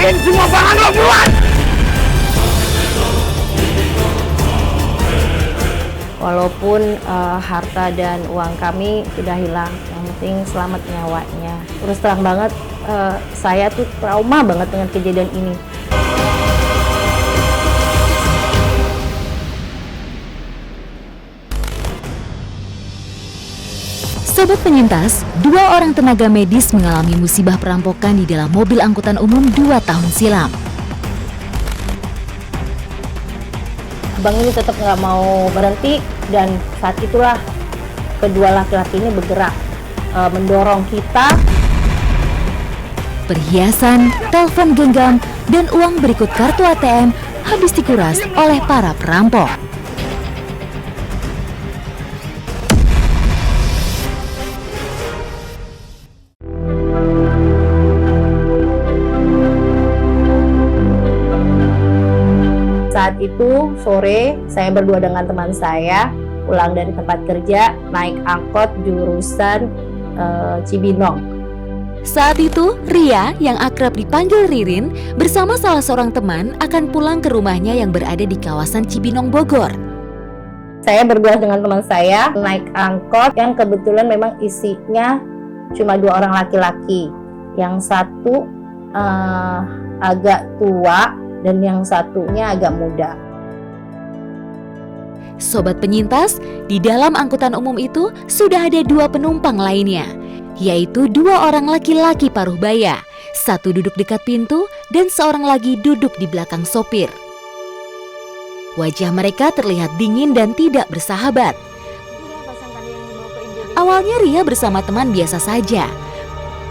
Serahin semua barang lo buruan! Walaupun harta dan uang kami sudah hilang, yang penting selamat nyawanya. Terus terang banget, saya tuh trauma banget dengan kejadian ini. Sobat penyintas, 2 orang tenaga medis mengalami musibah perampokan di dalam mobil angkutan umum 2 tahun silam. Abang ini tetap nggak mau berhenti dan saat itulah kedua laki-laki ini bergerak mendorong kita. Perhiasan, telepon genggam, dan uang berikut kartu ATM habis dikuras oleh para perampok. Saat itu sore saya berdua dengan teman saya pulang dari tempat kerja naik angkot jurusan Cibinong. Saat itu, Ria yang akrab dipanggil Ririn bersama salah seorang teman akan pulang ke rumahnya yang berada di kawasan Cibinong, Bogor. Saya berdua dengan teman saya naik angkot yang kebetulan memang isinya cuma 2 orang laki-laki. Yang satu agak tua dan yang satunya agak muda. Sobat penyintas, di dalam angkutan umum itu sudah ada 2 penumpang lainnya, yaitu 2 orang laki-laki paruh baya, satu duduk dekat pintu dan seorang lagi duduk di belakang sopir. Wajah mereka terlihat dingin dan tidak bersahabat. Awalnya Ria bersama teman biasa saja.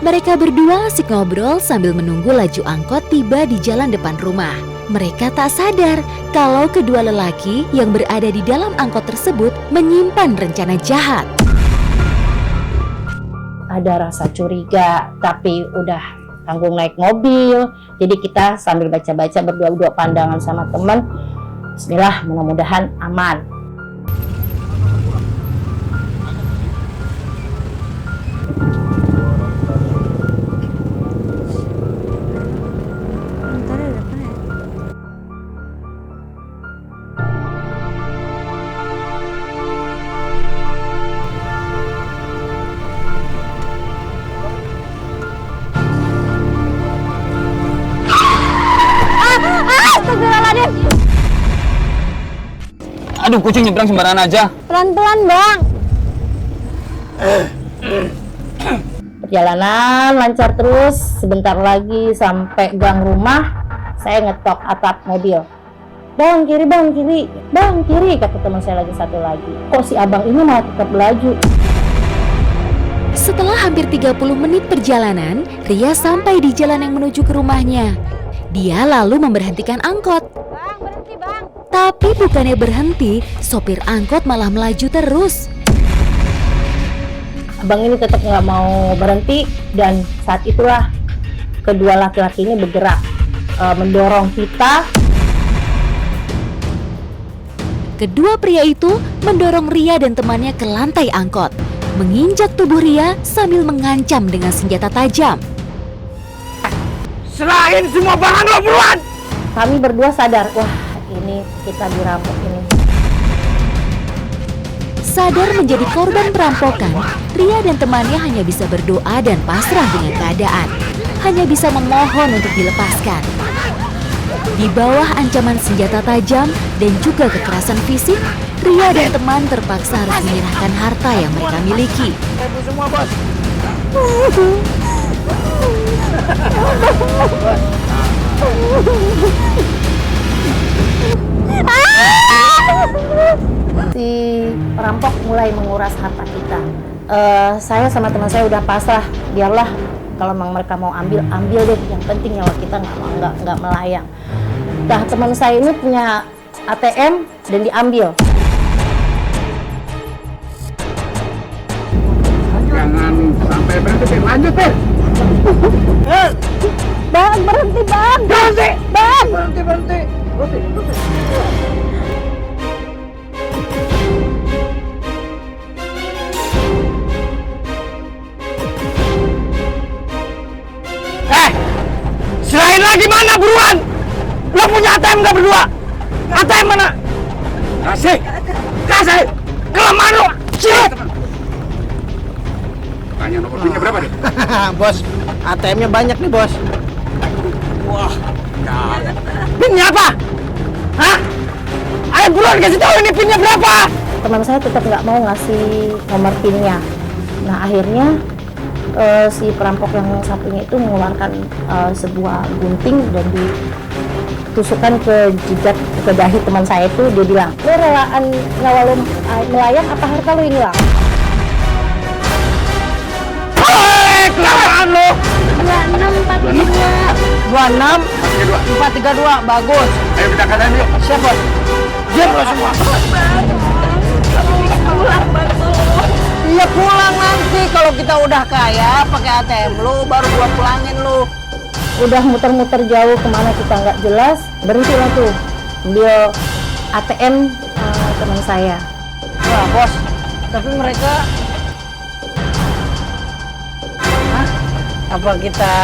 Mereka berdua asik ngobrol sambil menunggu laju angkot tiba di jalan depan rumah. Mereka tak sadar kalau kedua lelaki yang berada di dalam angkot tersebut menyimpan rencana jahat. Ada rasa curiga, tapi udah tanggung naik mobil. Jadi kita sambil baca-baca berdua pandangan sama teman. Bismillah, mudah-mudahan aman. Aduh, kucing nyebrang sembarangan aja. Pelan-pelan, Bang. Perjalanan lancar terus. Sebentar lagi sampai gang rumah, saya ngetok atap mobil. Bang, kiri, Bang, kiri. Bang, kiri, kata teman saya lagi satu lagi. Kok si abang ini malah tetap melaju? Setelah hampir 30 menit perjalanan, Ria sampai di jalan yang menuju ke rumahnya. Dia lalu memberhentikan angkot. Bang, berhenti, Bang. Tapi bukannya berhenti, sopir angkot malah melaju terus. Abang ini tetap nggak mau berhenti dan saat itulah kedua laki-laki ini bergerak mendorong kita. Kedua pria itu mendorong Ria dan temannya ke lantai angkot, menginjak tubuh Ria sambil mengancam dengan senjata tajam. Serahin semua barang lo buruan! Kami berdua sadar, wah ini kita dirampok ini. Sadar menjadi korban perampokan, Ria dan temannya hanya bisa berdoa dan pasrah dengan keadaan. Hanya bisa memohon untuk dilepaskan. Di bawah ancaman senjata tajam dan juga kekerasan fisik, Ria dan teman terpaksa harus menyerahkan harta yang mereka miliki. Ibu semua, Bos. Si perampok mulai menguras harta kita. Saya sama teman saya udah pasrah, biarlah kalau memang mereka mau ambil deh. Yang penting nyawa kita nggak melayang. Nah, teman saya ini punya ATM dan diambil. Jangan sampai berhenti, lanjut deh. Bang, berhenti, Bang. Berhenti. Bang. Berhenti. Serahin lagi mana? ATM nggak berdua? ATM mana? Kasih! Kelemahan lu! Shit! Tanya nomor PIN-nya berapa deh? Bos, ATM-nya banyak nih, Bos. Wah, jangan. PIN-nya apa? Hah? Ayo buruan kasih tahu ini PIN-nya berapa? Teman saya tetap nggak mau ngasih nomor PIN-nya. Nah akhirnya si perampok yang satunya itu mengeluarkan sebuah gunting dan ditusukkan ke jidat ke dahi teman saya itu. Dia bilang, lo relaan nyawa lo melayang apa harta lo ini lah? Kelamaan lo! 26 432, bagus. Ayo kita katakan yuk. Siap, Bos. Diam lo semua! Iya pulang nanti kalau kita udah kaya pakai ATM lu baru gua pulangin lu. Udah muter-muter jauh kemana kita nggak jelas, berhentilah tuh ambil ATM teman saya. Wah, Bos. Tapi mereka Hah? Apa kita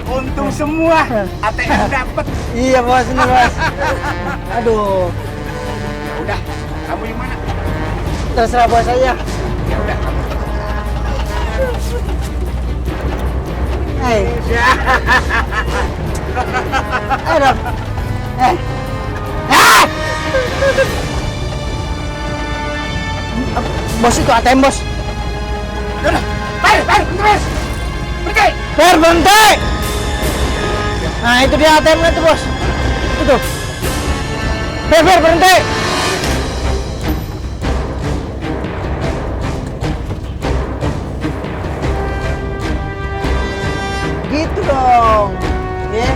Untung semua ATM dapat. Iya, Bos, ini, Bos. Aduh, Ya udah, kamu yang mana? terserah Bos aja. Ya udah, kamu. Hei. Ayo dong. Bos itu ATM, Bos. Ya udah, terus. Pergi. Berhenti. Nah, itu dia ATM-nya tuh, Bos. Itu tuh. Berhenti. Gitu dong. Ya.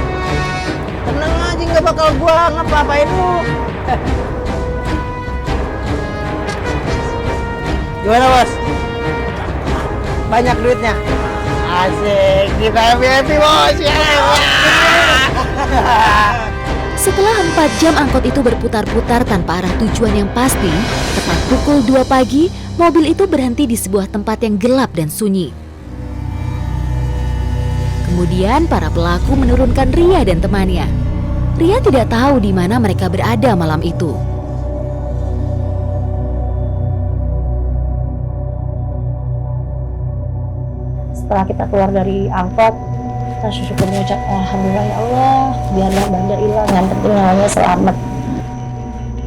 Tenang aja, nggak bakal gua ngapa-ngapain lu. Gimana, Bos? Banyak duitnya? Asik, kita happy, Bos. Ya. Setelah 4 jam angkot itu berputar-putar tanpa arah tujuan yang pasti, tepat pukul 2 pagi, mobil itu berhenti di sebuah tempat yang gelap dan sunyi. Kemudian para pelaku menurunkan Ria dan temannya. Ria tidak tahu di mana mereka berada malam itu. Setelah kita keluar dari angkot, kita syukur mengucap alhamdulillah ya Allah, biarlah benda hilang, yang penting nyawanya selamat.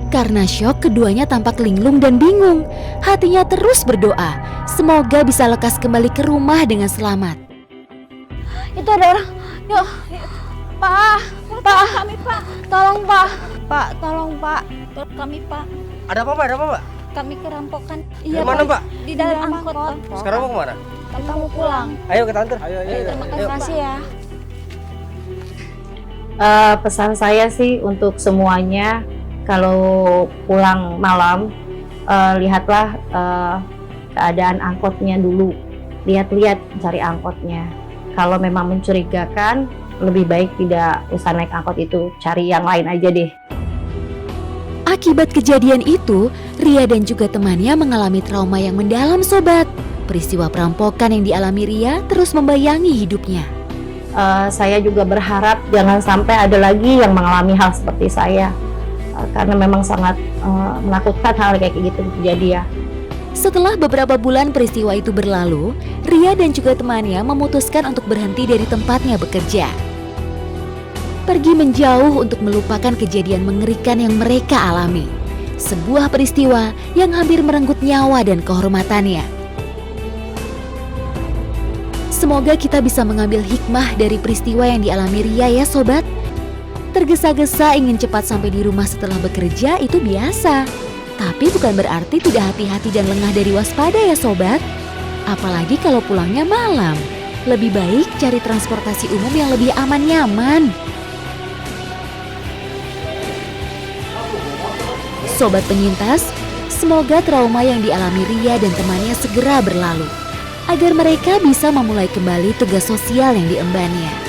Karena syok, keduanya tampak linglung dan bingung. Hatinya terus berdoa, semoga bisa lekas kembali ke rumah dengan selamat. Itu ada orang. Yuk. Pak. Kami, Pak. Tolong, Pak. Pak, tolong, Pak. Tolong kami, Pak. Ada apa, Pak? Ada apa, Pak? Kami kerampokan. Di mana, Pak? Di dalam angkot, Pak. Sekarang mau kemana? Kita mau pulang. Ayo kita antar. Ayo. Terima kasih ya. Pesan saya sih untuk semuanya, kalau pulang malam, lihatlah keadaan angkotnya dulu. Lihat-lihat cari angkotnya. Kalau memang mencurigakan, lebih baik tidak usah naik angkot itu, cari yang lain aja deh. Akibat kejadian itu, Ria dan juga temannya mengalami trauma yang mendalam, sobat. Peristiwa perampokan yang dialami Ria terus membayangi hidupnya. Saya juga berharap jangan sampai ada lagi yang mengalami hal seperti saya, karena memang sangat menakutkan hal kayak gitu terjadi ya. Setelah beberapa bulan peristiwa itu berlalu, Ria dan juga temannya memutuskan untuk berhenti dari tempatnya bekerja. Pergi menjauh untuk melupakan kejadian mengerikan yang mereka alami. Sebuah peristiwa yang hampir merenggut nyawa dan kehormatannya. Semoga kita bisa mengambil hikmah dari peristiwa yang dialami Ria ya sobat. Tergesa-gesa ingin cepat sampai di rumah setelah bekerja itu biasa. Tapi bukan berarti tidak hati-hati dan lengah dari waspada ya sobat. Apalagi kalau pulangnya malam. Lebih baik cari transportasi umum yang lebih aman nyaman. Sobat penyintas, semoga trauma yang dialami Ria dan temannya segera berlalu. Agar mereka bisa memulai kembali tugas sosial yang diembannya.